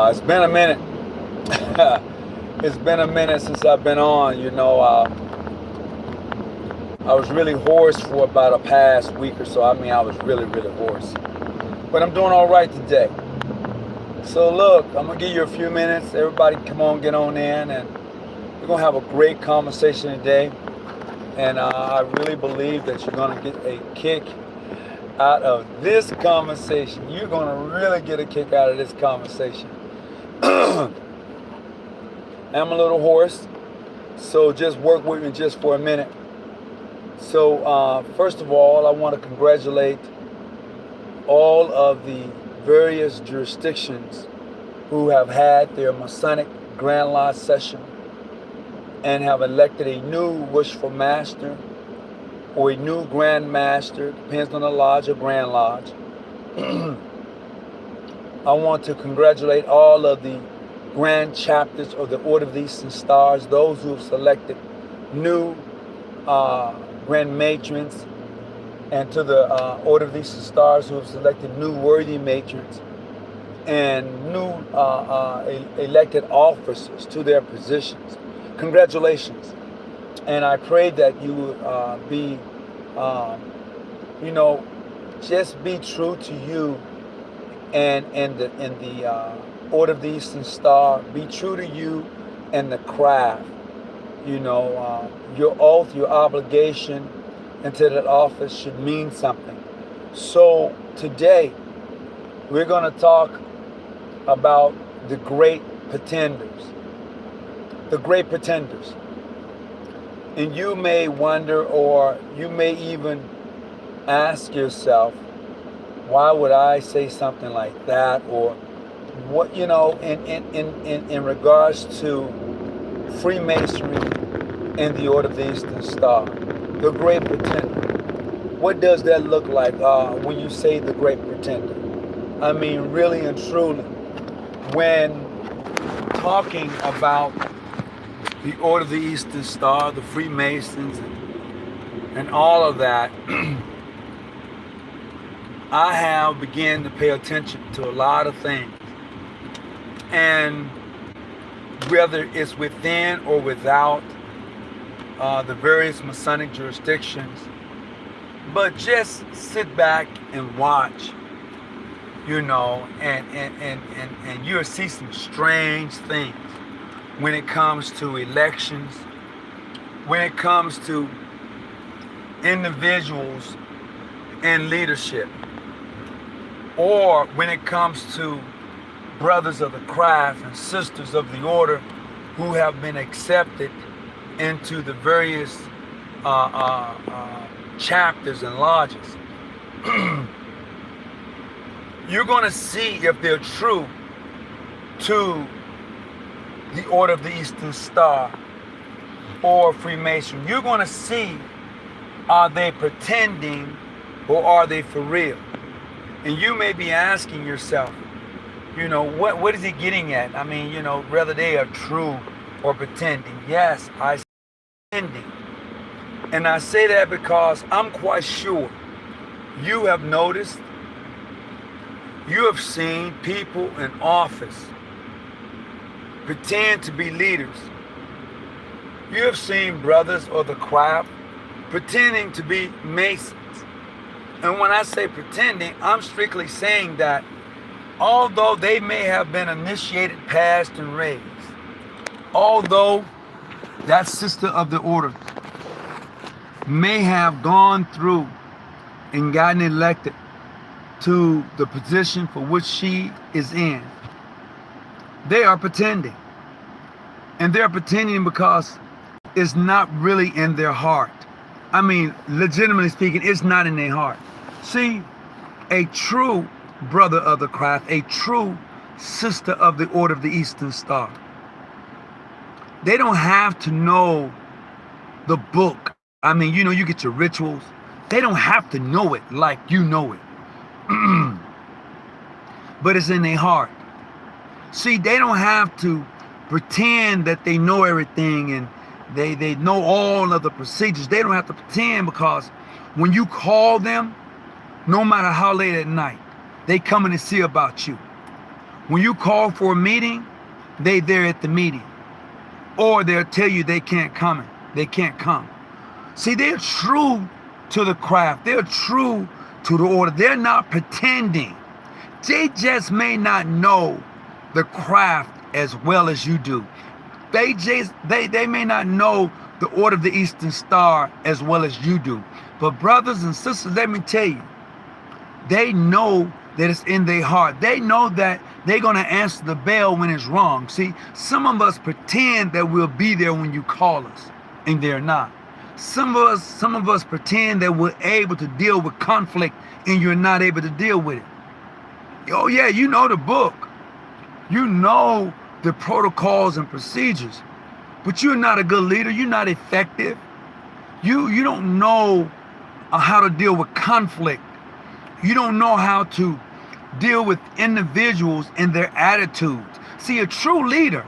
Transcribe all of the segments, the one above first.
It's been a minute. It's been a minute since I've been on. I was really hoarse for about a past week or so. I was really, really hoarse. But I'm doing all right today. So look, I'm gonna give you a few minutes. Everybody, come on, get on in, and we're gonna have a great conversation today. And I really believe that you're gonna get a kick out of this conversation. You're gonna really get a kick out of this conversation. I'm a little hoarse, so just work with me just for a minute. So first of all, I want to congratulate all of the various jurisdictions who have had their Masonic Grand Lodge session and have elected a new Wishful Master or a new Grand Master, depends on the lodge or Grand Lodge. I want to congratulate all of the grand chapters of the Order of the Eastern Stars, those who have selected new grand matrons, and to the Order of the Eastern Stars who have selected new worthy matrons and new elected officers to their positions. Congratulations. And I pray that you would be, just be true to you and the Order of the Eastern Star. Be true to you and the craft. Your oath, your obligation into that office should mean something. So today, we're going to talk about the great pretenders. The great pretenders. And you may wonder, or you may even ask yourself, why would I say something like that? Or what, in regards to Freemasonry and the Order of the Eastern Star, the Great Pretender. What does that look like when you say the Great Pretender? I mean, really and truly, when talking about the Order of the Eastern Star, the Freemasons, and all of that, I have begun to pay attention to a lot of things. And whether it's within or without the various Masonic jurisdictions, but just sit back and watch, and you'll see some strange things when it comes to elections, when it comes to individuals in leadership, or when it comes to brothers of the craft and sisters of the order who have been accepted into the various chapters and lodges. You're going to see if they're true to the Order of the Eastern Star or Freemason. You're going to see, are they pretending or are they for real? And you may be asking yourself, what is he getting at? I mean, whether they are true or pretending. Yes, I say pretending. And I say that because I'm quite sure you have noticed, you have seen people in office pretend to be leaders. You have seen brothers of the craft pretending to be Masons. And when I say pretending, I'm strictly saying that although they may have been initiated, passed, and raised, although that sister of the order may have gone through and gotten elected to the position for which she is in, they are pretending. And they're pretending because it's not really in their heart. I mean, legitimately speaking, it's not in their heart. See, a true brother of the craft, a true sister of the Order of the Eastern Star, they don't have to know the book. I mean, you get your rituals. They don't have to know it like you know it. But it's in their heart. See, they don't have to pretend that they know everything and they know all of the procedures. They don't have to pretend, because when you call them, no matter how late at night, they coming to see about you. When you call for a meeting, they there at the meeting. Or they'll tell you they can't come. They can't come. See, they're true to the craft. They're true to the order. They're not pretending. They just may not know the craft as well as you do. They may not know the order of the Eastern Star as well as you do. But brothers and sisters, let me tell you, they know that it's in their heart. They know that they're going to answer the bell when it's wrong. See, some of us pretend that we'll be there when you call us, and they're not. Some of us pretend that we're able to deal with conflict, and you're not able to deal with it. Oh yeah, you know the book. You know the protocols and procedures, but you're not a good leader. You're not effective. You don't know how to deal with conflict. You don't know how to deal with individuals and their attitudes. See, a true leader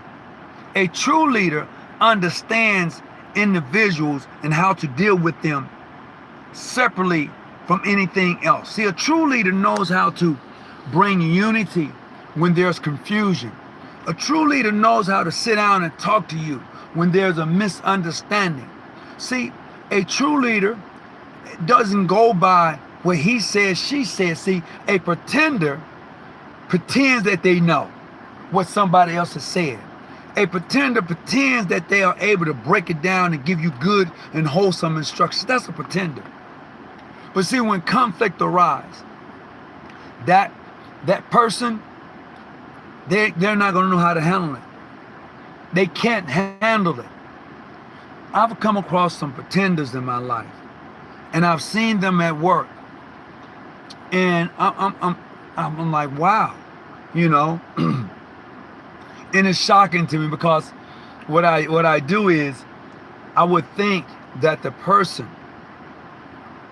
understands individuals and how to deal with them separately from anything else. See, a true leader knows how to bring unity when there's confusion. A true leader knows how to sit down and talk to you when there's a misunderstanding. See, a true leader doesn't go by what he says, she says. See, a pretender pretends that they know what somebody else has said. A pretender pretends that they are able to break it down and give you good and wholesome instructions. That's a pretender. But see, when conflict arises, that person, they're not going to know how to handle it. They can't handle it. I've come across some pretenders in my life, and I've seen them at work, and I'm like, wow, you know. And it's shocking to me because what I do is I would think that the person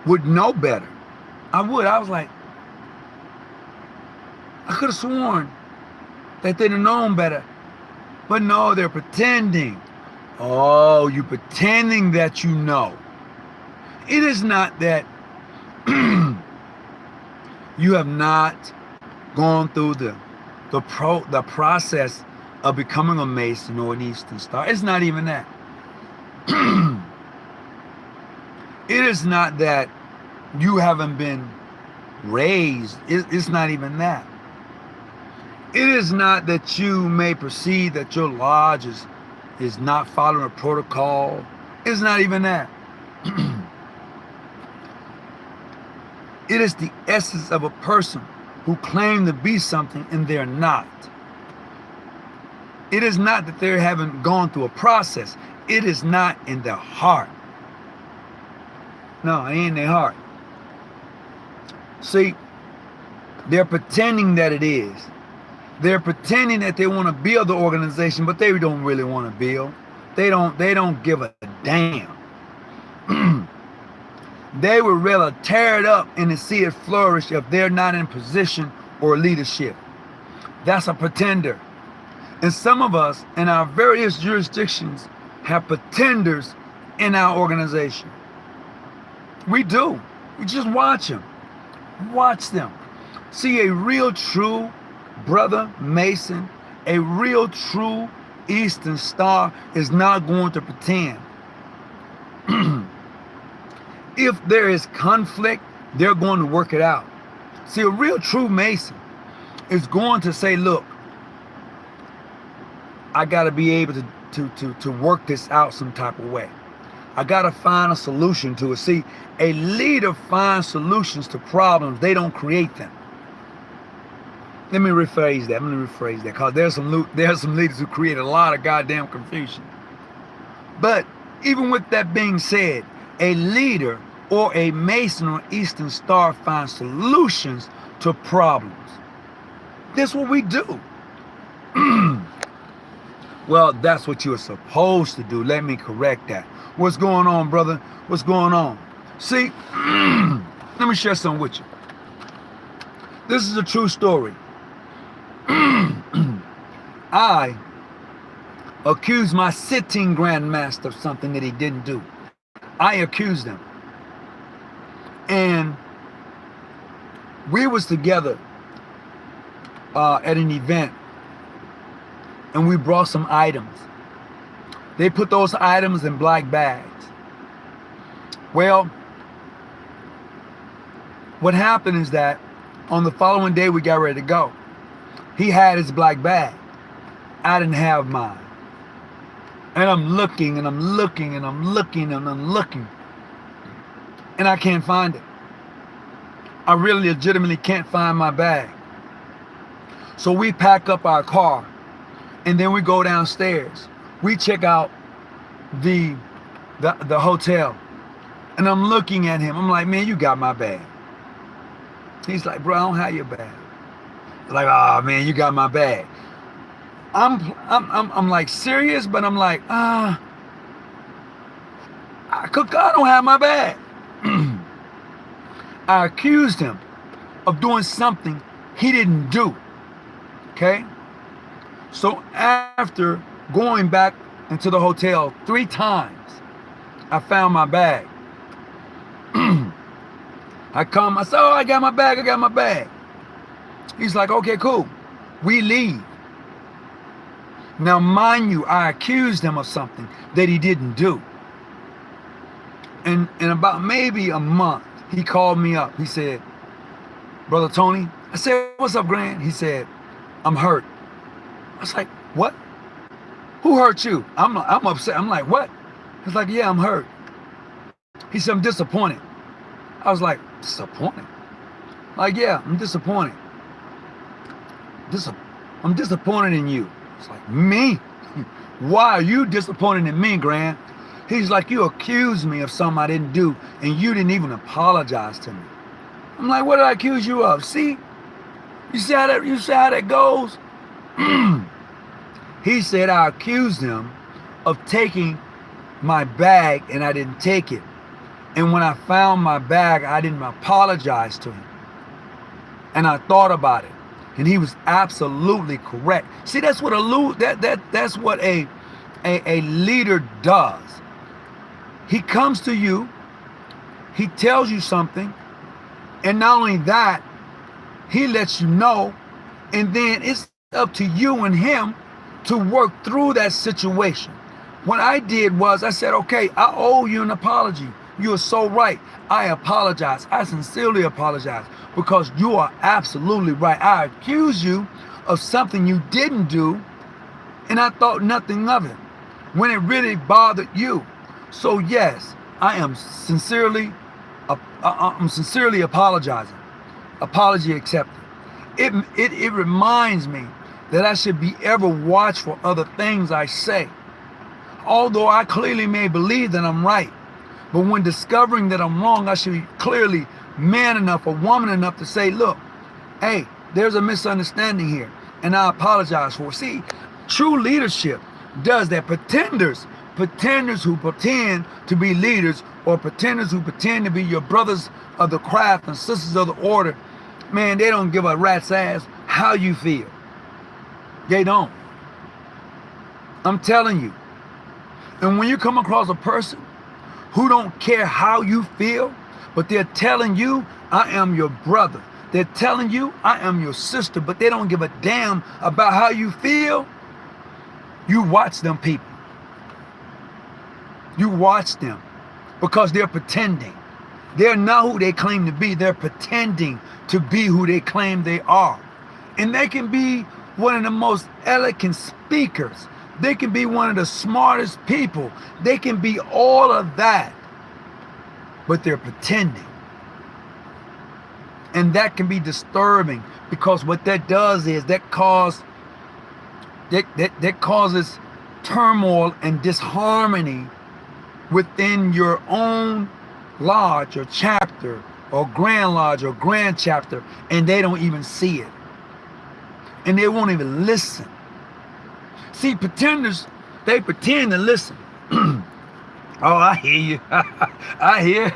would know better. I was like, I could have sworn that they'd have known better. But no, they're pretending. Oh, you're pretending that you know. It is not that you have not gone through the process of becoming a Mason or an Eastern Star. It's not even that. It is not that you haven't been raised. It's not even that. It is not that you may perceive that your lodge is not following a protocol. It's not even that. It is the essence of a person who claim to be something and they're not. It is not that they haven't gone through a process. It is not in their heart. No, it ain't in their heart. See, they're pretending that it is. They're pretending that they want to build the organization, but they don't really want to build. They don't give a damn. They would rather tear it up and to see it flourish if they're not in position or leadership. That's a pretender. And some of us in our various jurisdictions have pretenders in our organization. We do. We just watch them. Watch them. See, a real true brother Mason, a real true Eastern Star is not going to pretend. If there is conflict, they're going to work it out. See, a real true Mason is going to say, look, I got to be able to work this out some type of way. I got to find a solution to it. See, a leader finds solutions to problems. They don't create them. Let me rephrase that because there's some leaders who create a lot of goddamn confusion. But even with that being said, a leader or a Mason or Eastern Star finds solutions to problems. That's what we do. Well, that's what you're supposed to do. Let me correct that. What's going on, brother? What's going on? See, let me share something with you. This is a true story. I accused my sitting grandmaster of something that he didn't do. I accused him. And we was together at an event, and we brought some items. They put those items in black bags. Well, what happened is that on the following day we got ready to go. He had his black bag. I didn't have mine. And I'm looking and I'm looking and I'm looking and I'm looking. And I can't find it. I really legitimately can't find my bag. So we pack up our car and then we go downstairs. We check out the hotel. And I'm looking at him. I'm like, man, you got my bag. He's like, bro, I don't have your bag. Like, oh man, you got my bag. I'm like serious, but I'm like, I don't have my bag. I accused him of doing something he didn't do. Okay? So after going back into the hotel 3 times, I found my bag. I said, oh, I got my bag. He's like, okay, cool. We leave. Now, mind you, I accused him of something that he didn't do. And in about maybe a month, he called me up. He said, Brother Tony. I said, what's up, Grand? He said, I'm hurt. I was like, what? Who hurt you? I'm upset. I'm like, what? He's like, yeah, I'm hurt. He said, I'm disappointed. I was like, disappointed? Like, yeah, I'm disappointed. I'm disappointed in you. It's like, me? Why are you disappointed in me, Grant? He's like, you accused me of something I didn't do, and you didn't even apologize to me. I'm like, what did I accuse you of? See? You see how that goes? He said I accused him of taking my bag, and I didn't take it. And when I found my bag, I didn't apologize to him. And I thought about it. And he was absolutely correct. See, that's what that's what a leader does. He comes to you, he tells you something, and not only that, he lets you know, and then it's up to you and him to work through that situation. What I did was I said, okay, I owe you an apology. You are so right. I apologize. I sincerely apologize because you are absolutely right. I accused you of something you didn't do, and I thought nothing of it when it really bothered you. So yes, I am sincerely apologizing. Apology accepted. It reminds me that I should be ever watchful of the things I say. Although I clearly may believe that I'm right, but when discovering that I'm wrong, I should be clearly man enough or woman enough to say, look, hey, there's a misunderstanding here, and I apologize for it. See, true leadership does that. Pretenders who pretend to be leaders, or pretenders who pretend to be your brothers of the craft and sisters of the order, man, they don't give a rat's ass how you feel. They don't. I'm telling you. And when you come across a person who don't care how you feel, but they're telling you, I am your brother. They're telling you, I am your sister, but they don't give a damn about how you feel. You watch them people. You watch them because they're pretending. They're not who they claim to be. They're pretending to be who they claim they are. And they can be one of the most eloquent speakers. They can be one of the smartest people. They can be all of that. But they're pretending. And that can be disturbing because what that does is that causes turmoil and disharmony within your own lodge or chapter or grand lodge or grand chapter, and they don't even see it. And they won't even listen. See, pretenders, they pretend to listen. Oh, I hear you. I hear.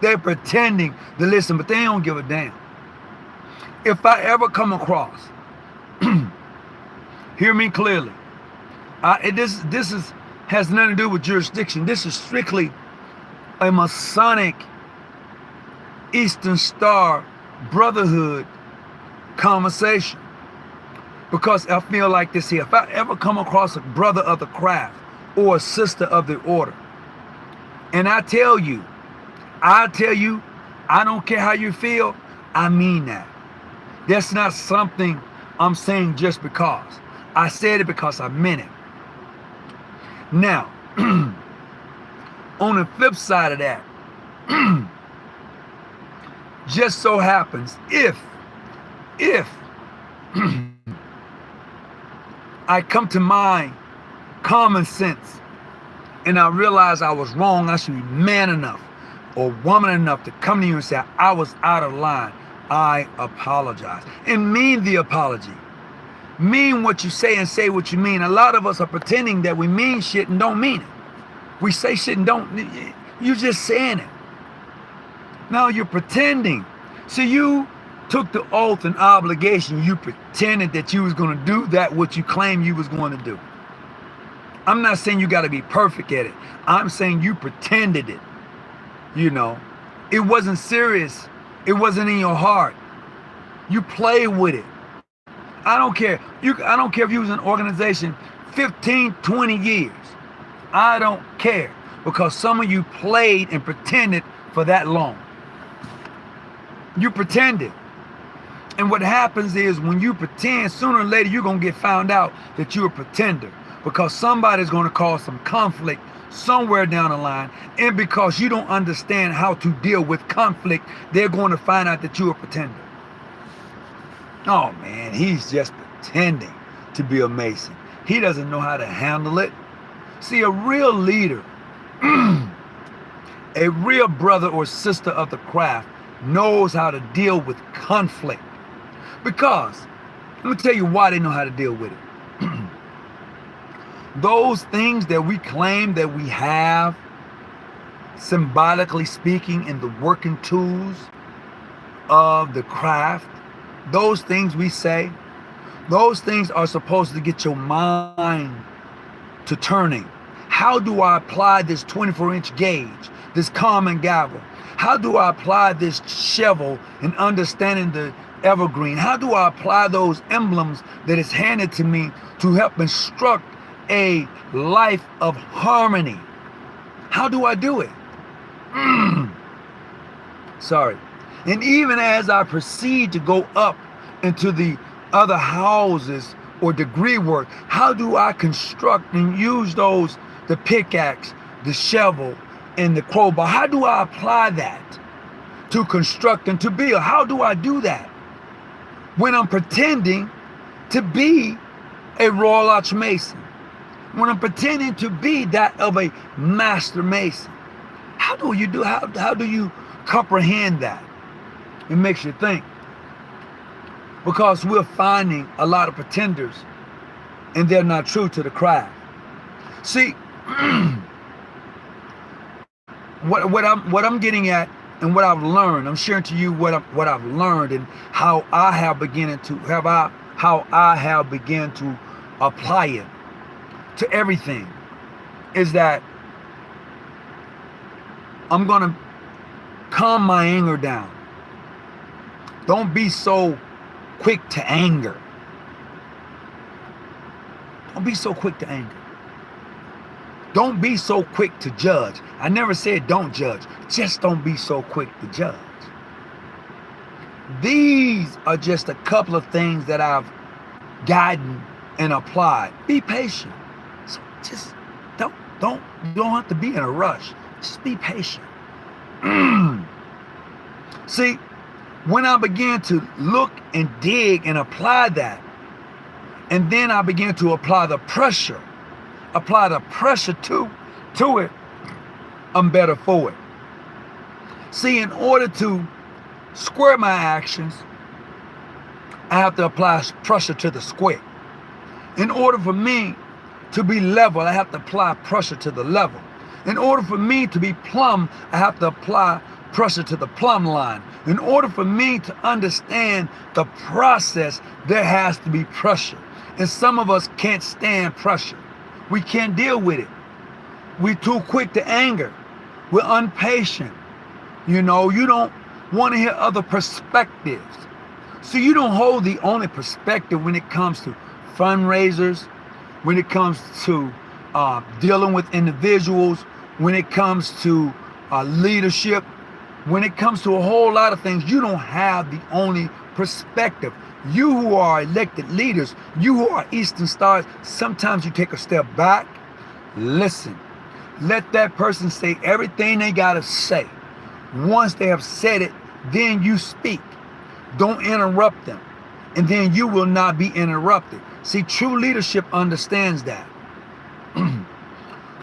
They're pretending to listen, but they don't give a damn. If I ever come across, hear me clearly. This has nothing to do with jurisdiction. This is strictly a Masonic Eastern Star Brotherhood conversation. Because I feel like this here. If I ever come across a brother of the craft or a sister of the order, and I tell you, I don't care how you feel, I mean that. That's not something I'm saying just because. I said it because I meant it. Now, on the flip side of that, just so happens if I come to my common sense and I realize I was wrong, I should be man enough or woman enough to come to you and say, I was out of line. I apologize. And mean the apology. Mean what you say and say what you mean. A lot of us are pretending that we mean shit and don't mean it. We say shit and don't, you're just saying it. Now you're pretending. So you took the oath and obligation. You pretended that you was going to do that what you claimed you was going to do. I'm not saying you got to be perfect at it. I'm saying you pretended it. You know, it wasn't serious. It wasn't in your heart. You played with it. I don't care. I don't care if you was in an organization 15, 20 years. I don't care, because some of you played and pretended for that long. You pretended. And what happens is when you pretend, sooner or later you're going to get found out that you're a pretender, because somebody's going to cause some conflict somewhere down the line. And because you don't understand how to deal with conflict, they're going to find out that you're a pretender. Oh man, he's just pretending to be a Mason. He doesn't know how to handle it. See, a real leader, a real brother or sister of the craft knows how to deal with conflict. Because, let me tell you why they know how to deal with it. Those things that we claim that we have, symbolically speaking, in the working tools of the craft, those things we say, those things are supposed to get your mind to turning. How do I apply this 24-inch gauge, this common gavel? How do I apply this shovel in understanding the evergreen? How do I apply those emblems that is handed to me to help instruct a life of harmony? How do I do it? Sorry. And even as I proceed to go up into the other houses or degree work, how do I construct and use those, the pickaxe, the shovel, and the crowbar? How do I apply that to construct and to build? How do I do that when I'm pretending to be a Royal Arch Mason? When I'm pretending to be that of a Master Mason? How do you do? How do you comprehend that? It makes you think. Because we're finding a lot of pretenders and they're not true to the craft. See, what I'm getting at and what I've learned, I'm sharing to you what I've learned and how I have begun to apply it to everything, is that I'm gonna calm my anger down. Don't be so quick to anger. Don't be so quick to anger. Don't be so quick to judge. I never said don't judge. Just don't be so quick to judge. These are just a couple of things that I've gotten and applied. Be patient. So just don't have to be in a rush. Just be patient. See, when I began to look and dig and apply that, and then I began to apply the pressure to it, I'm better for it. See, in order to square my actions, I have to apply pressure to the square. In order for me to be level, I have to apply pressure to the level. In order for me to be plumb, I have to apply pressure to the plumb line. In order for me to understand the process, there has to be pressure. And some of us can't stand pressure. We can't deal with it. We're too quick to anger. We're impatient. You know, you don't want to hear other perspectives. So you don't hold the only perspective when it comes to fundraisers, when it comes to dealing with individuals, when it comes to leadership, when it comes to a whole lot of things, you don't have the only perspective. You who are elected leaders, you who are Eastern Stars, sometimes you take a step back, listen. Let that person say everything they got to say. Once they have said it, then you speak. Don't interrupt them. And then you will not be interrupted. See, true leadership understands that.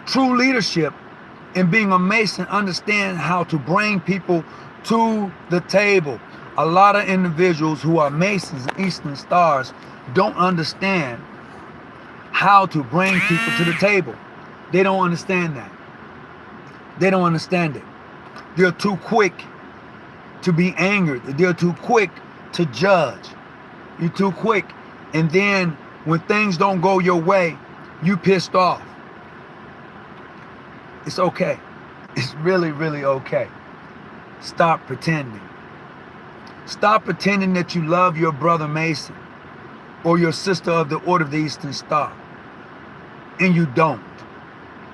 True leadership and being a Mason understand how to bring people to the table. A lot of individuals who are Masons and Eastern Stars don't understand how to bring people to the table. They don't understand that. They don't understand it. They're too quick to be angered. They're too quick to judge. You're too quick. And then when things don't go your way, you pissed off. It's okay. It's really, really okay. Stop pretending. Stop pretending that you love your brother Mason or your sister of the Order of the Eastern Star. And you don't.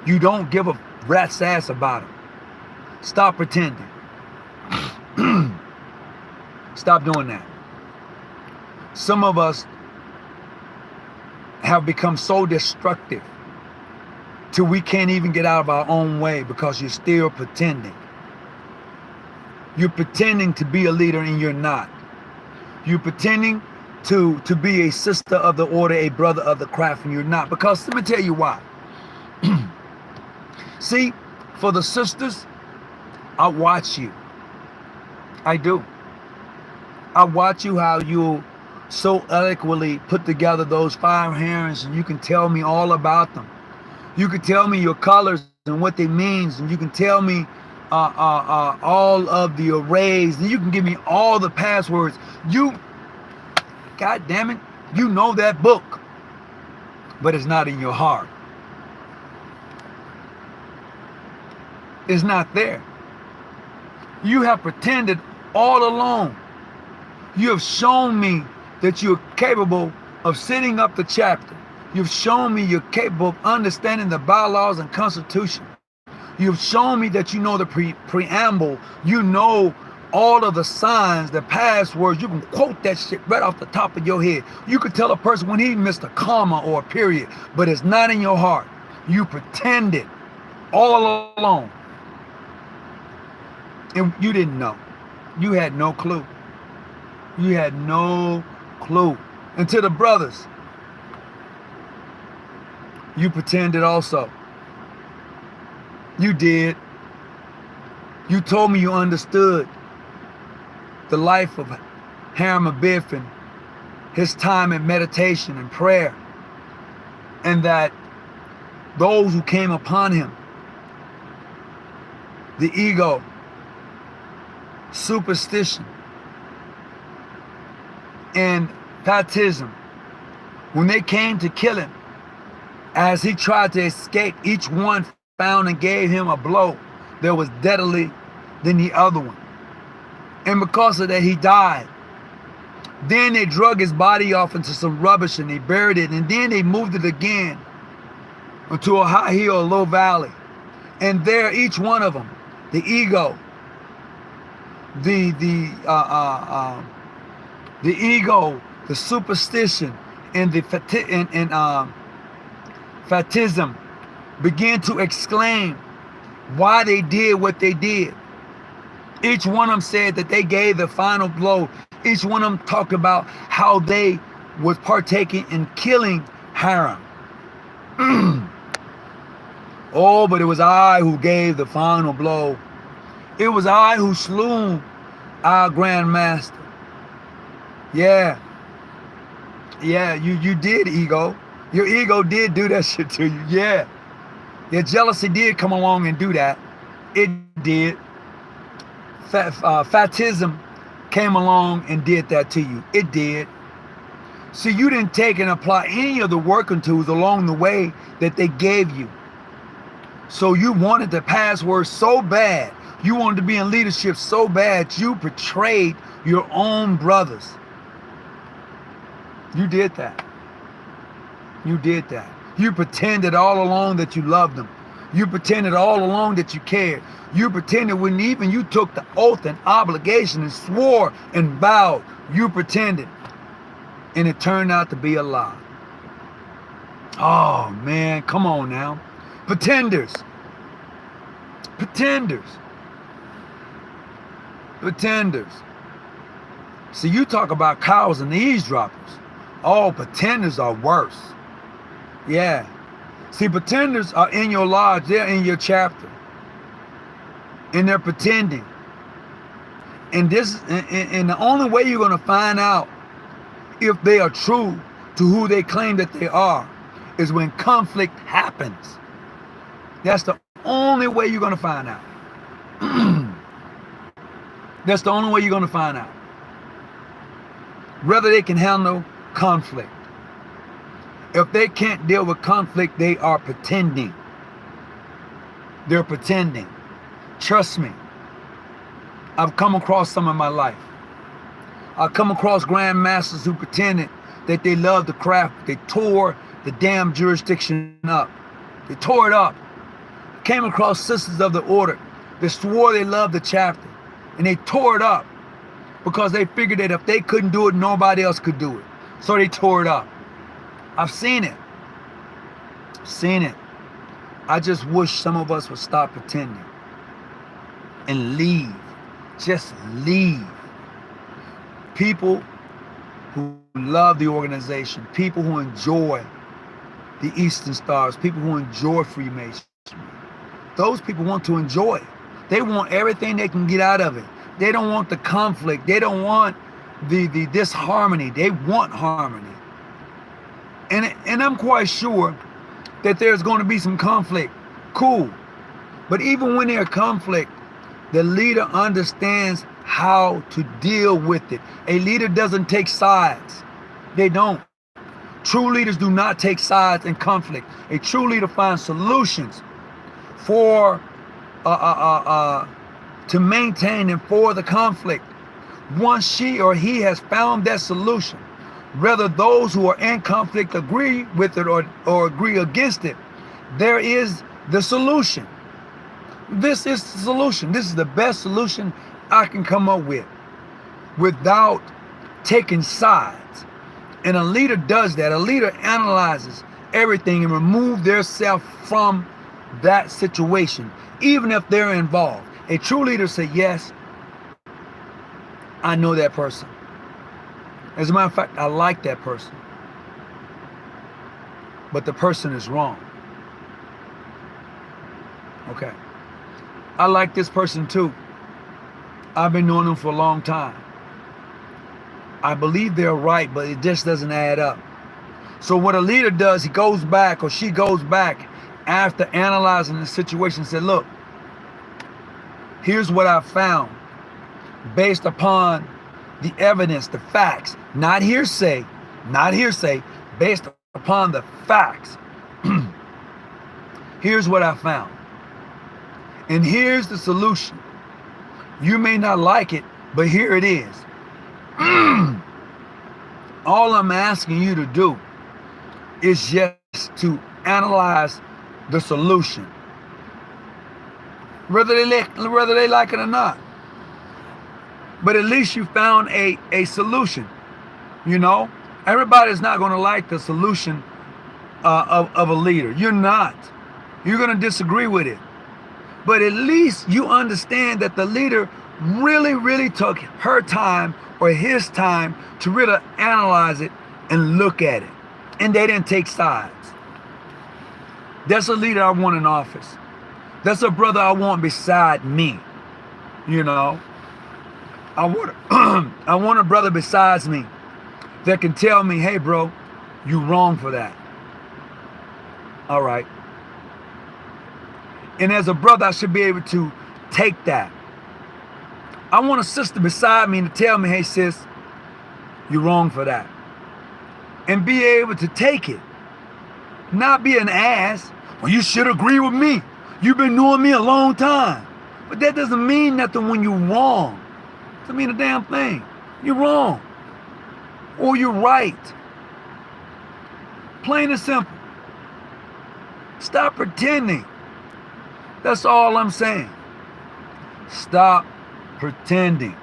You don't give a rat's ass about them. Stop pretending. Stop doing that. Some of us have become so destructive till we can't even get out of our own way because you're still pretending. You're pretending to be a leader and you're not. You're pretending to be a sister of the order, a brother of the craft, and you're not. Because let me tell you why. See, for the sisters, I watch you. I do. I watch you how you so eloquently put together those 5 herrings, and you can tell me all about them. You can tell me your colors and what they means, and you can tell me all of the arrays, and you can give me all the passwords. You, God damn it, you know that book, but it's not in your heart. It's not there. You have pretended all along. You have shown me that you're capable of setting up the chapter. You've shown me you're capable of understanding the bylaws and constitution. You've shown me that you know the preamble. You know all of the signs, the passwords. You can quote that shit right off the top of your head. You could tell a person when he missed a comma or a period, but it's not in your heart. You pretended all along. And you didn't know. You had no clue. You had no clue. And to the brothers, you pretended also. You did. You told me you understood the life of Hiram Abiff, his time in meditation and prayer, and that those who came upon him, the ego, superstition, and patism, when they came to kill him, as he tried to escape, each one found and gave him a blow that was deadly than the other one. And because of that, he died. Then they drug his body off into some rubbish and they buried it. And then they moved it again into a high hill, a low valley. And there, each one of them, the ego, the ego, the superstition, and the fatism began to exclaim why they did what they did. Each one of them said that they gave the final blow. Each one of them talked about how they was partaking in killing Hiram. Oh, but it was I who gave the final blow. It was I who slew our Grand Master. Yeah. Yeah, you did, ego. Your ego did do that shit to you. Yeah. Your jealousy did come along and do that. It did. Fatism came along and did that to you. It did. See, you didn't take and apply any of the working tools along the way that they gave you. So you wanted the password so bad. You wanted to be in leadership so bad. You betrayed your own brothers. You did that. You did that. You pretended all along that you loved them. You pretended all along that you cared. You pretended when even you took the oath and obligation and swore and vowed, you pretended. And it turned out to be a lie. Oh man, come on now. Pretenders. Pretenders. Pretenders. See, you talk about cowards and eavesdroppers. Oh, pretenders are worse. Yeah. See, pretenders are in your lodge. They're in your chapter. And they're pretending. And the only way you're going to find out if they are true to who they claim that they are is when conflict happens. That's the only way you're going to find out. That's the only way you're going to find out. Whether they can handle conflict. If they can't deal with conflict, they are pretending. They're pretending. Trust me. I've come across some in my life. I've come across grandmasters who pretended that they loved the craft. They tore the damn jurisdiction up. They tore it up. Came across sisters of the order that swore they loved the chapter. And they tore it up because they figured that if they couldn't do it, nobody else could do it. So they tore it up. I've seen it. Seen it. I just wish some of us would stop pretending and leave. Just leave. People who love the organization, people who enjoy the Eastern Stars, people who enjoy Freemasonry, those people want to enjoy it. They want everything they can get out of it. They don't want the conflict. They don't want the disharmony. They want harmony. And I'm quite sure that there's going to be some conflict. Cool. But even when there's conflict, the leader understands how to deal with it. A leader doesn't take sides. They don't. True leaders do not take sides in conflict. A true leader finds solutions for to maintain and for the conflict. Once she or he has found that solution, whether those who are in conflict agree with it or agree against it, there is the solution. This is the solution. This is the best solution I can come up with without taking sides. And a leader does that. A leader analyzes everything and removes themselves from that situation, even if they're involved. A true leader says, yes, I know that person. As a matter of fact, I like that person. But the person is wrong. Okay. I like this person too. I've been knowing them for a long time. I believe they're right, but it just doesn't add up. So what a leader does, he goes back or she goes back after analyzing the situation and said, look, here's what I found based upon the evidence, the facts, not hearsay, based upon the facts. Here's what I found. And here's the solution. You may not like it, but here it is. All I'm asking you to do is just to analyze the solution, whether they like it or not. But at least you found a solution. You know, everybody's not going to like the solution of a leader. You're not. You're going to disagree with it. But at least you understand that the leader really took her time or his time to really analyze it and look at it. And they didn't take sides. That's a leader I want in office. That's a brother I want beside me. You know, I want a brother besides me that can tell me, hey bro, you wrong for that. All right. And as a brother, I should be able to take that. I want a sister beside me to tell me, hey sis, you're wrong for that. And be able to take it. Not be an ass. Well, you should agree with me. You've been knowing me a long time. But that doesn't mean nothing when you're wrong. Doesn't mean a damn thing. You're wrong. Or you're right. Plain and simple. Stop pretending. That's all I'm saying. Stop pretending.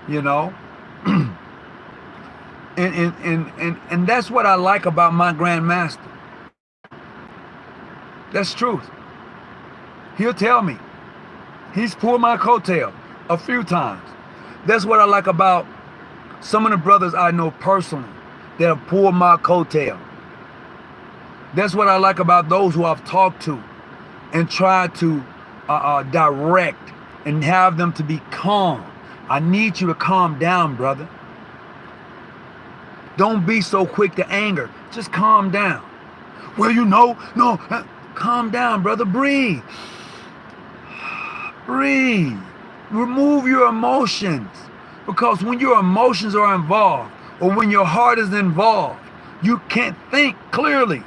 You know? and that's what I like about my Grand Master. That's truth. He'll tell me. He's pulled my coattail a few times. That's what I like about some of the brothers I know personally that have pulled my coattail. That's what I like about those who I've talked to and tried to direct and have them to be calm. I need you to calm down, brother. Don't be so quick to anger. Just calm down. Well, no, calm down, brother. Breathe. Breathe. Remove your emotions. Because when your emotions are involved, or when your heart is involved, you can't think clearly.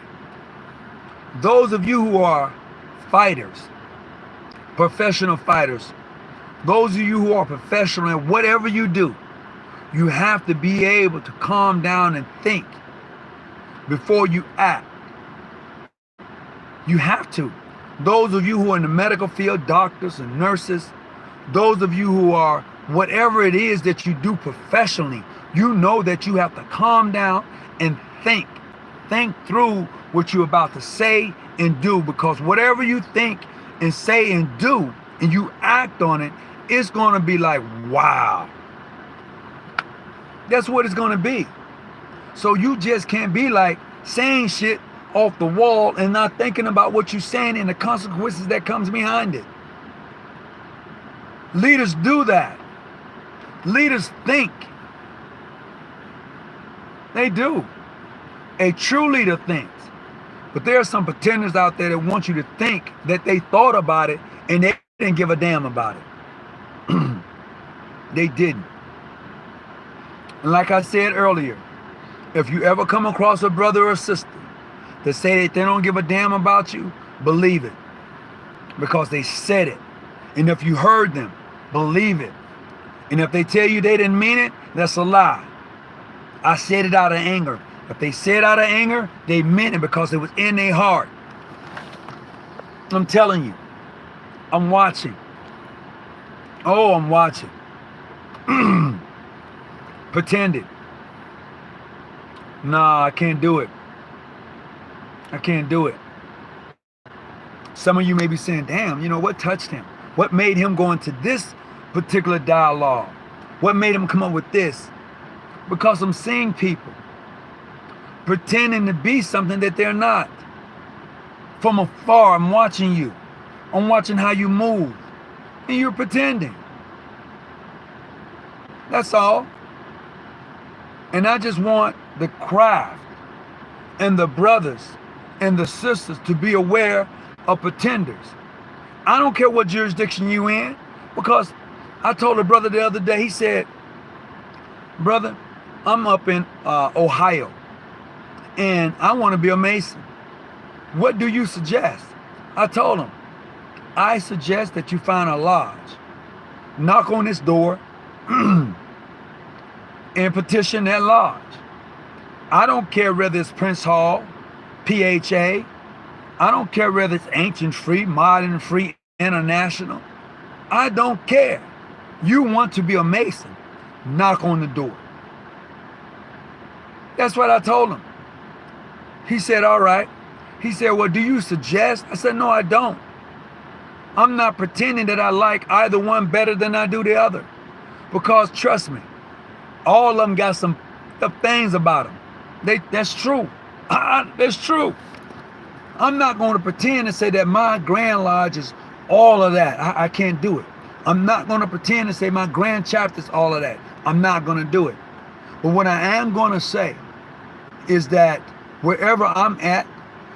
Those of you who are fighters, professional fighters, those of you who are professional in whatever you do, you have to be able to calm down and think before you act. You have to. Those of you who are in the medical field, doctors and nurses, those of you who are whatever it is that you do professionally, you know that you have to calm down and think. Think through what you're about to say and do, because whatever you think and say and do and you act on it, it's going to be like, wow. That's what it's going to be. So you just can't be like saying shit off the wall and not thinking about what you're saying and the consequences that comes behind it. Leaders do that. Leaders think. They do. A true leader thinks. But there are some pretenders out there that want you to think that they thought about it and they didn't give a damn about it. They didn't. And like I said earlier, if you ever come across a brother or sister that say that they don't give a damn about you, believe it. Because they said it. And if you heard them, believe it. And if they tell you they didn't mean it, that's a lie. I said it out of anger. If they said out of anger, they meant it because it was in their heart. I'm telling you, I'm watching. Oh, I'm watching. Pretended. Nah, I can't do it. I can't do it. Some of you may be saying, damn, what touched him? What made him go into this particular dialogue? What made him come up with this? Because I'm seeing people pretending to be something that they're not. From afar, I'm watching you. I'm watching how you move. And you're pretending. That's all. And I just want the craft and the brothers and the sisters to be aware of pretenders. I don't care what jurisdiction you in, because I told a brother the other day, he said, brother, I'm up in Ohio and I want to be a Mason. What do you suggest? I told him, I suggest that you find a lodge, knock on this door, and petition that lodge. I don't care whether it's Prince Hall, PHA. I don't care whether it's Ancient Free, Modern Free, International. I don't care. You want to be a Mason, knock on the door. That's what I told him. He said, all right. He said, well, do you suggest? I said, no, I don't. I'm not pretending that I like either one better than I do the other. Because trust me, all of them got some things about them. That's true. That's true. I'm not going to pretend and say that my Grand Lodge is all of that. I can't do it. I'm not going to pretend and say my Grand Chapter is all of that. I'm not going to do it. But what I am going to say is that wherever I'm at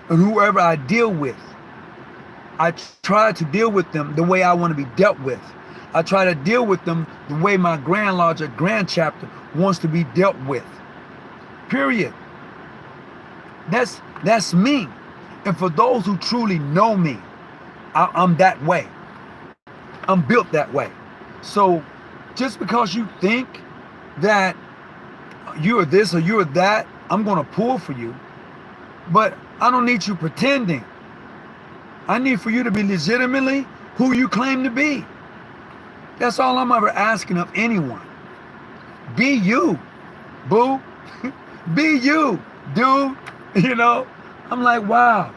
and whoever I deal with, I try to deal with them the way I want to be dealt with. I try to deal with them the way my Grand Lodge or Grand Chapter wants to be dealt with. Period. That's me. And for those who truly know me, I'm that way. I'm built that way. So just because you think that you're this or you're that, I'm going to pull for you. But I don't need you pretending. I need for you to be legitimately who you claim to be. That's all I'm ever asking of anyone. Be you, boo. Be you, dude. You know? I'm like, wow.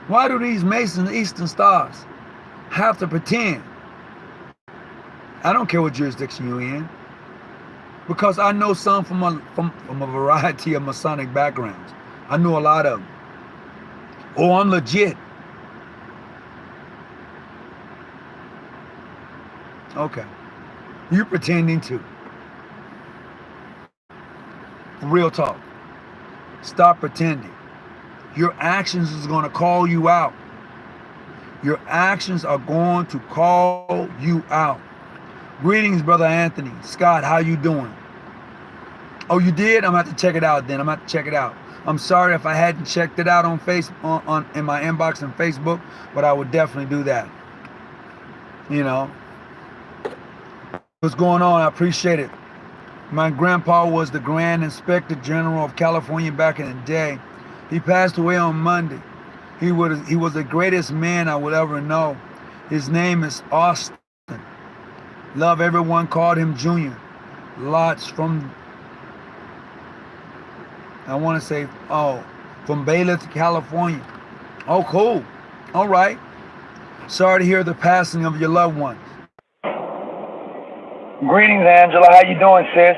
Why do these Masons and Eastern Stars have to pretend? I don't care what jurisdiction you're in. Because I know some from a variety of Masonic backgrounds. I know a lot of them. Oh, I'm legit. Okay. You pretending too. Real talk. Stop pretending. Your actions is going to call you out. Your actions are going to call you out. Greetings, Brother Anthony. Scott, how you doing? Oh, you did? I'm going to have to check it out then. I'm going to have to check it out. I'm sorry if I hadn't checked it out on Facebook, in my inbox on Facebook, but I would definitely do that. You know. What's going on? I appreciate it. My grandpa was the Grand Inspector General of California back in the day. He passed away on Monday. He was the greatest man I would ever know. His name is Austin. Love, everyone called him Junior. Lots from, I want to say, from Bailiff, California. Oh, cool. All right. Sorry to hear the passing of your loved ones. Greetings, Angela. How you doing, sis?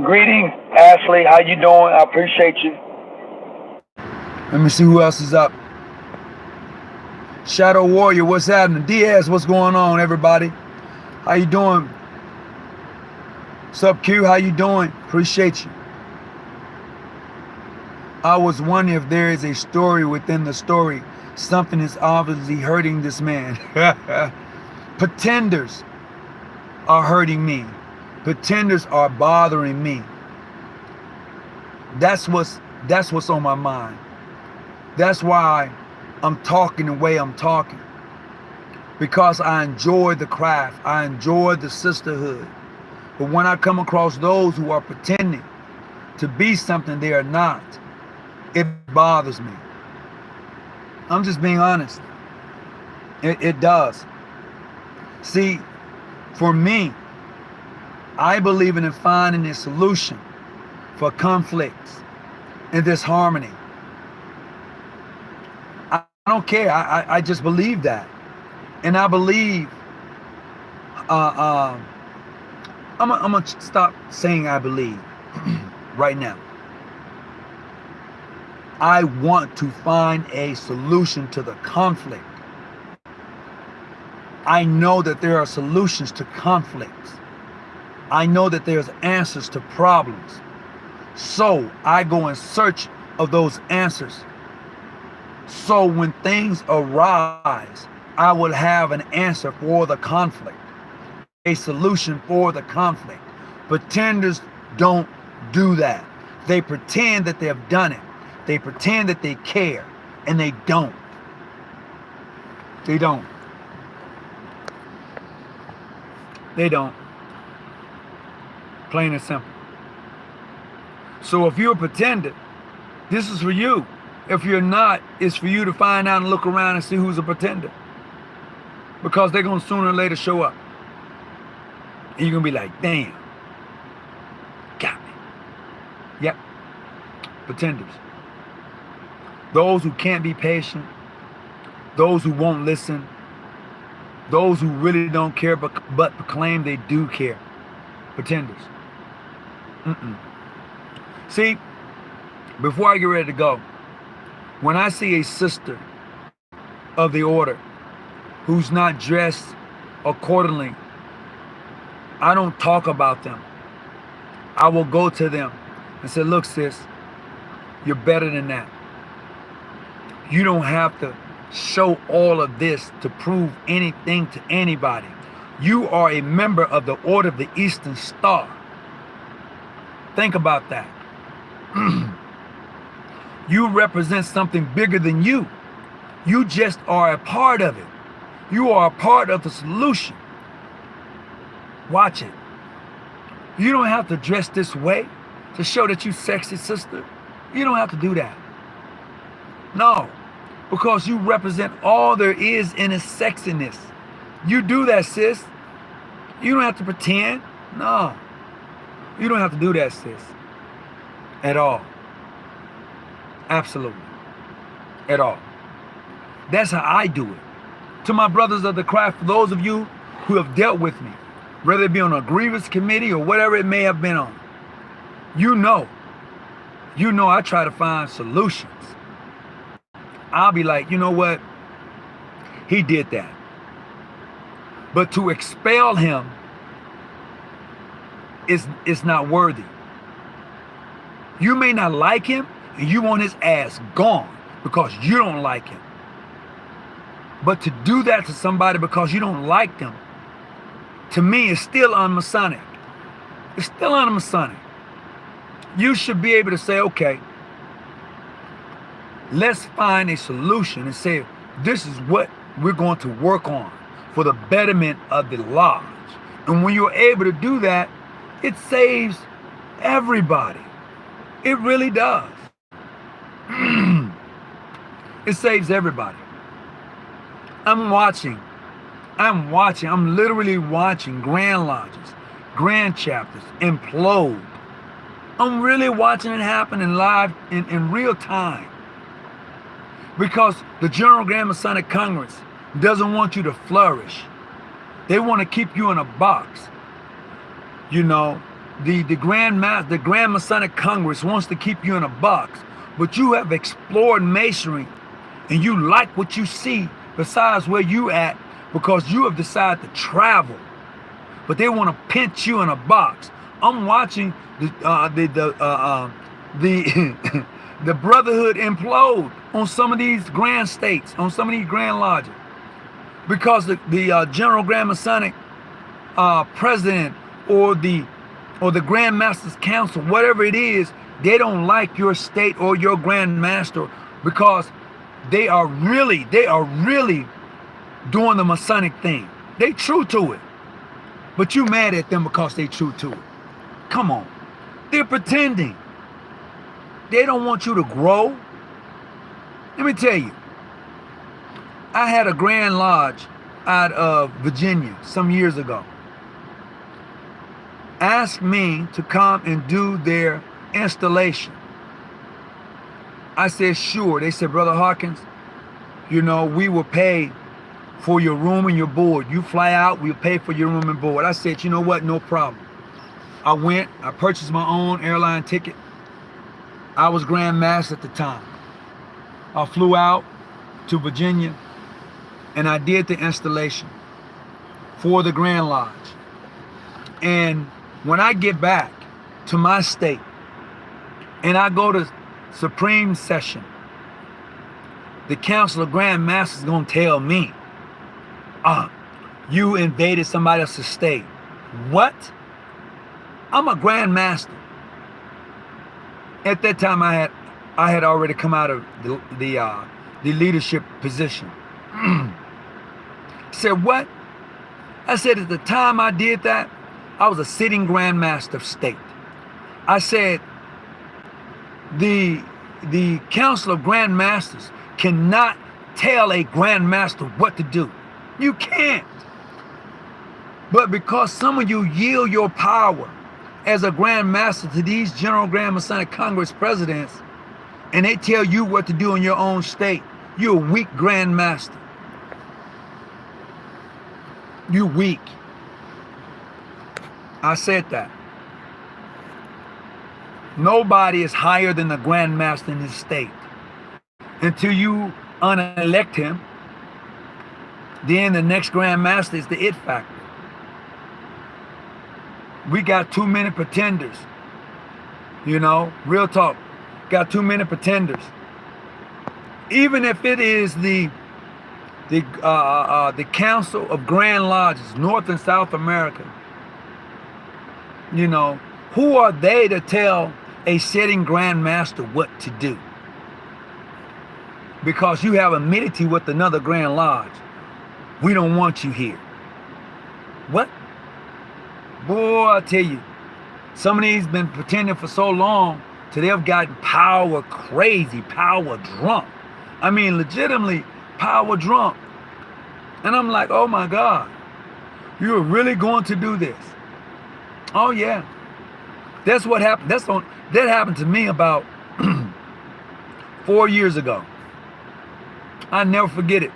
Greetings, Ashley. How you doing? I appreciate you. Let me see who else is up. Shadow Warrior, what's happening? Diaz, what's going on, everybody? How you doing? Sup, Q? How you doing? Appreciate you. I was wondering if there is a story within the story. Something is obviously hurting this man. Pretenders are hurting me. Pretenders are bothering me. That's what's on my mind. That's why I'm talking the way I'm talking. Because I enjoy the craft. I enjoy the sisterhood. But when I come across those who are pretending to be something they are not, it bothers me. I'm just being honest. It does. See, for me, I believe in finding a solution for conflicts and disharmony. I don't care. I just believe that. And I believe, I'm going to stop saying I believe right now. I want to find a solution to the conflict. I know that there are solutions to conflicts. I know that there's answers to problems. So I go in search of those answers. So when things arise, I will have an answer for the conflict, a solution for the conflict. Pretenders don't do that. They pretend that they've done it. They pretend that they care, and they don't. They don't. They don't. Plain and simple. So if you're a pretender, this is for you. If you're not, it's for you to find out and look around and see who's a pretender. Because they're going to sooner or later show up. And you're going to be like, damn. Got me. Yep. Pretenders. Those who can't be patient. Those who won't listen. Those who really don't care but proclaim they do care. Pretenders. See, before I get ready to go, when I see a sister of the order who's not dressed accordingly, I don't talk about them. I will go to them and say, look, sis, you're better than that. You don't have to show all of this to prove anything to anybody. You are a member of the Order of the Eastern Star. Think about that. You represent something bigger than you. You just are a part of it. You are a part of the solution. Watch it. You don't have to dress this way to show that you sexy, sister. You don't have to do that. No, because you represent all there is in its sexiness. You do that, sis. You don't have to pretend. No, you don't have to do that, sis. At all. Absolutely. At all. That's how I do it. To my brothers of the craft, for those of you who have dealt with me, whether it be on a grievance committee or whatever it may have been on, you know I try to find solutions. I'll be like, you know what? He did that. But to expel him is not worthy. You may not like him, and you want his ass gone because you don't like him. But to do that to somebody because you don't like them, to me, is still un-Masonic. It's still un-Masonic. You should be able to say, okay, let's find a solution and say, this is what we're going to work on for the betterment of the lodge. And when you're able to do that, it saves everybody. It really does. It saves everybody. I'm literally watching grand lodges, grand chapters implode. I'm really watching it happen in live, in real time. Because the General Grand Masonic Congress doesn't want you to flourish. They want to keep you in a box. You know, the Grand Masonic Congress wants to keep you in a box, but you have explored Masonry and you like what you see besides where you at because you have decided to travel. But they want to pinch you in a box. I'm watching the the brotherhood implode on some of these grand states, on some of these grand lodges, because the General Grand Masonic president or the Grand Master's Council, whatever it is, they don't like your state or your Grand Master because they are really doing the Masonic thing. They true to it, but you mad at them because they true to it. Come on, they're pretending. They don't want you to grow. Let me tell you, I had a Grand Lodge out of Virginia some years ago ask me to come and do their installation. I said, sure. They said, Brother Hawkins, you know, we will pay for your room and your board. You fly out, we'll pay for your room and board. I said, you know what, no problem. I went, I purchased my own airline ticket. I was Grand Master at the time. I flew out to Virginia and I did the installation for the Grand Lodge. And when I get back to my state and I go to Supreme Session, the Council of Grand Masters is going to tell me, you invaded somebody else's state. What? I'm a Grand Master. At that time, I had already come out of the leadership position. Said, what? I said, at the time I did that, I was a sitting Grand Master of State. I said, the Council of Grand Masters cannot tell a Grand Master what to do. You can't. But because some of you yield your power as a Grand Master to these General Grand Masonic Congress presidents, and they tell you what to do in your own state, you're a weak Grand Master. You're weak. I said that. Nobody is higher than the Grand Master in his state. Until you unelect him, then the next Grand Master is the it factor. We got too many pretenders. You know, real talk. Got too many pretenders. Even if it is the Council of Grand Lodges, North and South America, you know, who are they to tell a sitting Grand Master what to do? Because you have amity with another Grand Lodge. We don't want you here. What? Boy, I tell you, some of these been pretending for so long till they've gotten power crazy, power drunk. I mean, legitimately power drunk. And I'm like, oh my God, you're really going to do this? Oh yeah. That's what happened. That happened to me about 4 years ago. I never forget it.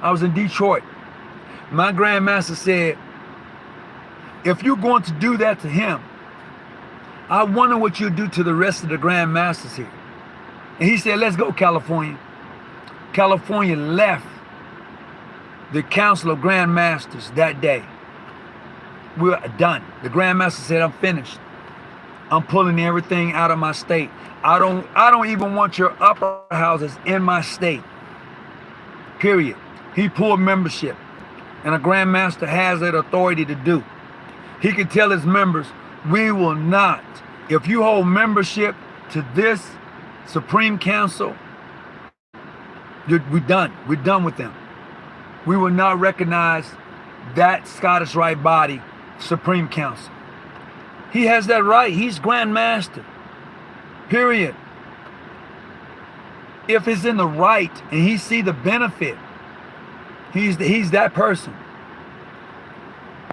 I was in Detroit. My grandmaster said, if you're going to do that to him, I wonder what you'll do to the rest of the grandmasters here. And he said, let's go, California. California left the Council of Grandmasters that day. We're done. The grandmaster said, I'm finished. I'm pulling everything out of my state. I don't even want your upper houses in my state. Period. He pulled membership. And a grandmaster has that authority to do. He can tell his members, we will not. If you hold membership to this Supreme Council, we're done. We're done with them. We will not recognize that Scottish Rite body, Supreme Council. He has that right. He's Grand Master. Period. If it's in the right and he see the benefit, he's that person.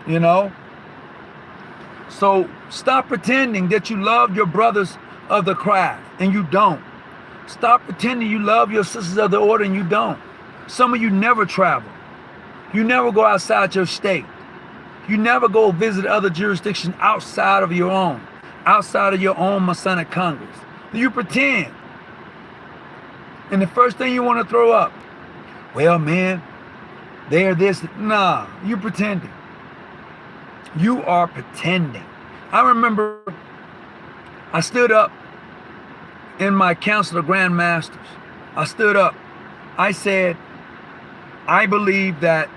You know? So stop pretending that you love your brothers of the craft and you don't. Stop pretending you love your sisters of the order and you don't. Some of you never travel. You never go outside your state. You never go visit other jurisdictions outside of your own Masonic Congress. You pretend. And the first thing you want to throw up, well, man, they're this. Nah, you pretending. You are pretending. I remember I stood up in my Council of Grand Masters. I stood up. I said, I believe that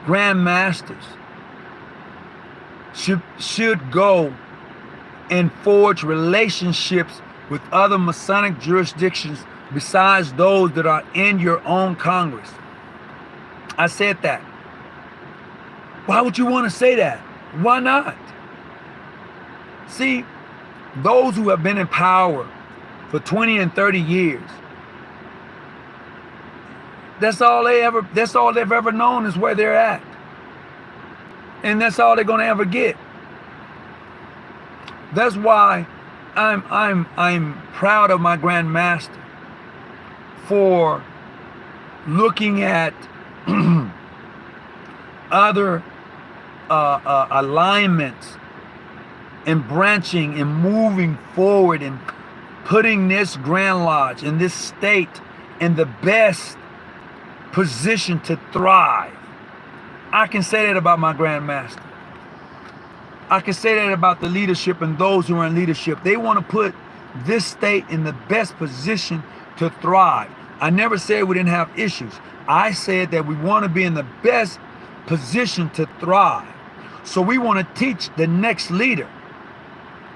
Grand Masters should go and forge relationships with other Masonic jurisdictions besides those that are in your own Congress. I said that. Why would you want to say that? Why not? See, those who have been in power for 20 and 30 years, that's all they've ever known is where they're at. And that's all they're gonna ever get. That's why I'm proud of my Grand Master for looking at other alignments and branching and moving forward and putting this Grand Lodge in this state in the best position to thrive. I can say that about my Grand Master. I can say that about the leadership and those who are in leadership. They want to put this state in the best position to thrive. I never said we didn't have issues. I said that we want to be in the best position to thrive. So we want to teach the next leader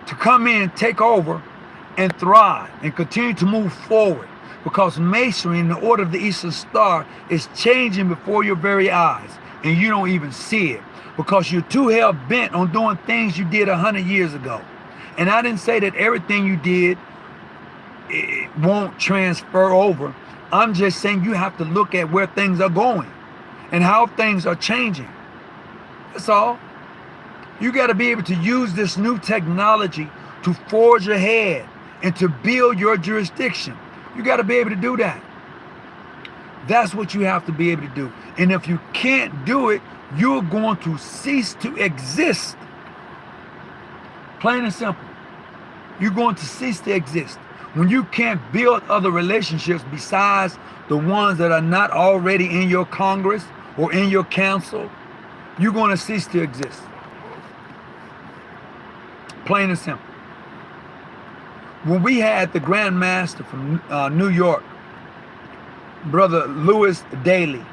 to come in, take over, and thrive and continue to move forward. Because Masonry in the Order of the Eastern Star is changing before your very eyes, and you don't even see it because you're too hell-bent on doing things you did 100 years ago. And I didn't say that everything you did it won't transfer over. I'm just saying you have to look at where things are going and how things are changing. That's all. You got to be able to use this new technology to forge ahead and to build your jurisdiction. You got to be able to do that. That's what you have to be able to do. And if you can't do it, you're going to cease to exist. Plain and simple. You're going to cease to exist. When you can't build other relationships besides the ones that are not already in your Congress or in your council, you're going to cease to exist. Plain and simple. When we had the Grand Master from New York, Brother Louis Daly,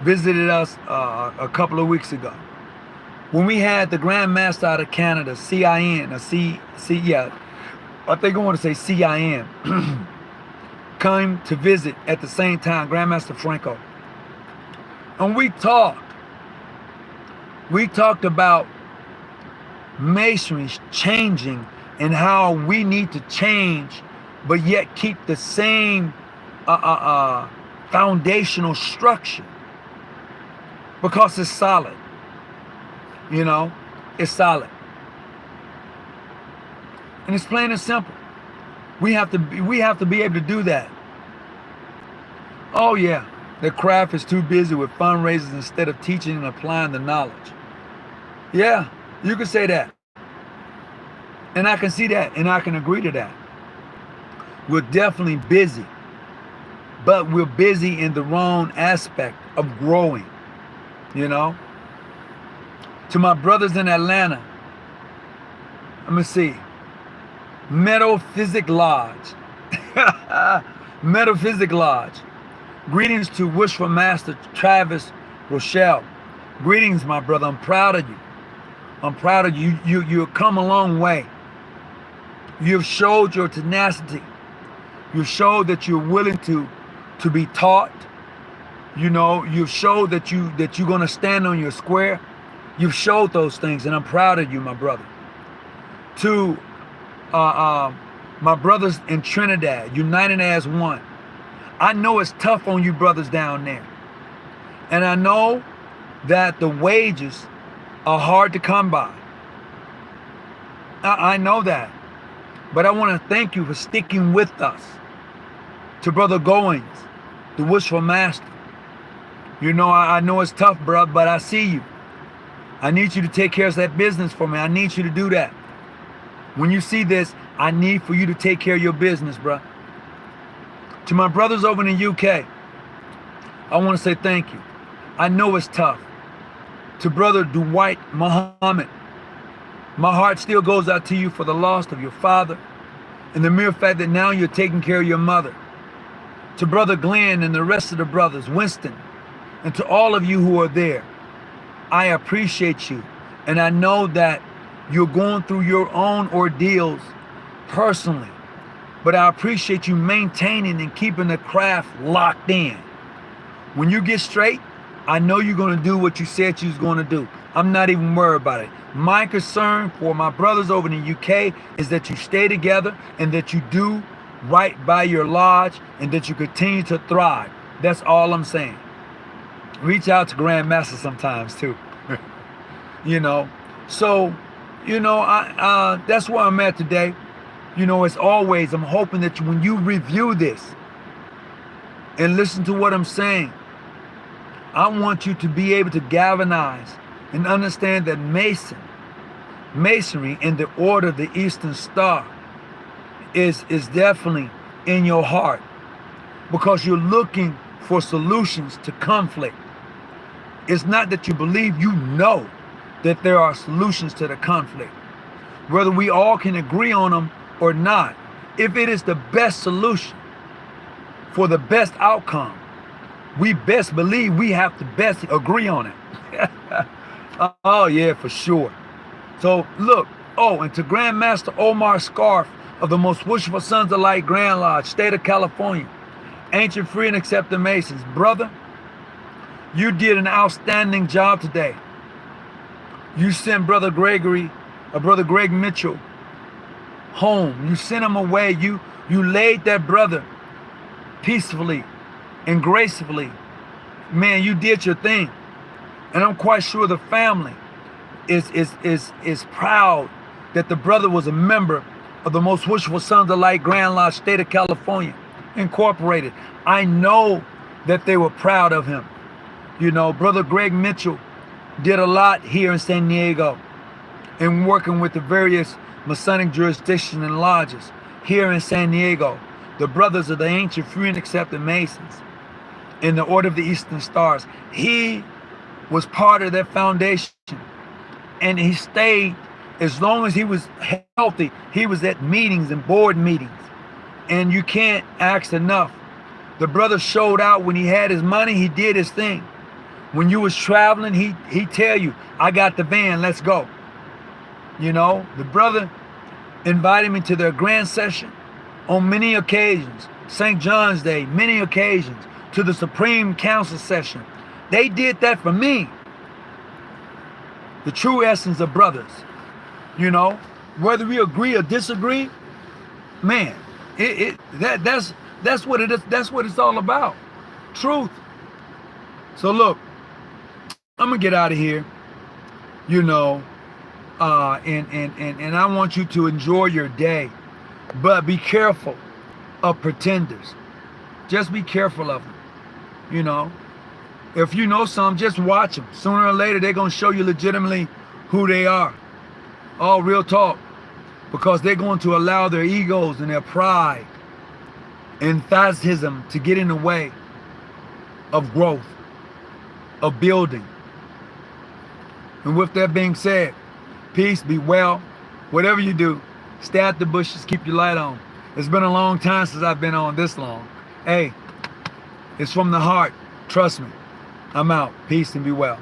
visited us a couple of weeks ago. When we had the Grand Master out of Canada, CIN, I think I want to say CIN, came to visit at the same time, Grandmaster Franco. And we talked about Masonry changing and how we need to change but yet keep the same foundational structure because it's solid. You know, it's solid. And it's plain and simple. We have to be able to do that. Oh yeah, the craft is too busy with fundraisers instead of teaching and applying the knowledge. Yeah, you can say that. And I can see that, and I can agree to that. We're definitely busy, but we're busy in the wrong aspect of growing, you know? To my brothers in Atlanta, let me see. Metaphysic Lodge. Metaphysic Lodge. Greetings to Wishful Master Travis Rochelle. Greetings, my brother. I'm proud of you. I'm proud of you. You've come a long way. You've showed your tenacity. You've showed that you're willing to be taught. You know, you've showed that you're going to stand on your square. You've showed those things, and I'm proud of you, my brother. To my brothers in Trinidad, united as one. I know it's tough on you brothers down there. And I know that the wages are hard to come by. I know that. But I want to thank you for sticking with us. To Brother Goings, the Wishful Master. You know, I know it's tough, bro, but I see you. I need you to take care of that business for me. I need you to do that. When you see this, I need for you to take care of your business, bro. To my brothers over in the UK, I want to say thank you. I know it's tough. To Brother Dwight Muhammad, my heart still goes out to you for the loss of your father and the mere fact that now you're taking care of your mother. To Brother Glenn and the rest of the brothers, Winston, and to all of you who are there, I appreciate you. And I know that you're going through your own ordeals personally, but I appreciate you maintaining and keeping the craft locked in. When you get straight, I know you're going to do what you said you was going to do. I'm not even worried about it. My concern for my brothers over in the UK is that you stay together and that you do right by your lodge and that you continue to thrive. That's all I'm saying. Reach out to Grandmaster sometimes too. You know, so, you know, that's where I'm at today. You know, as always, I'm hoping that when you review this and listen to what I'm saying, I want you to be able to galvanize and understand that masonry in the order of the Eastern Star is definitely in your heart, because you're looking for solutions to conflict. It's not that you believe, you know that there are solutions to the conflict. Whether we all can agree on them or not, if it is the best solution for the best outcome, we best believe we have to best agree on it. Oh yeah, for sure. So look, oh, and to Grandmaster Omar Scarf of the Most Wishful Sons of Light Grand Lodge, State of California, Ancient Free and Accepted Masons, brother, you did an outstanding job today. You sent Brother Greg Mitchell home. You sent him away. You laid that brother peacefully and gracefully. Man, you did your thing. And I'm quite sure the family is proud that the brother was a member of the Most Wishful Sons of Light Grand Lodge, State of California, Incorporated. I know that they were proud of him. You know, Brother Greg Mitchell did a lot here in San Diego in working with the various Masonic jurisdictions and lodges here in San Diego. The brothers of the Ancient Free and Accepted Masons in the Order of the Eastern Stars. He was part of that foundation, and he stayed as long as he was healthy. He was at meetings and board meetings, and you can't ask enough. The brother showed out when he had his money. He did his thing. When you was traveling, he tell you, I got the van, let's go. You know, the brother invited me to their grand session on many occasions. St. John's Day, many occasions, to the Supreme Council session. They did that for me. The true essence of brothers. You know, whether we agree or disagree, man, That's what it is. That's what it's all about. Truth. So look, I'm gonna get out of here. You know, and I want you to enjoy your day, but be careful of pretenders. Just be careful of them. You know, if you know some, just watch them. Sooner or later, they're gonna show you legitimately who they are. All real talk, because they're going to allow their egos and their pride and fascism to get in the way of growth, of building. And with that being said, peace, be well. Whatever you do, stay out the bushes, keep your light on. It's been a long time since I've been on this long. Hey, it's from the heart. Trust me. I'm out. Peace and be well.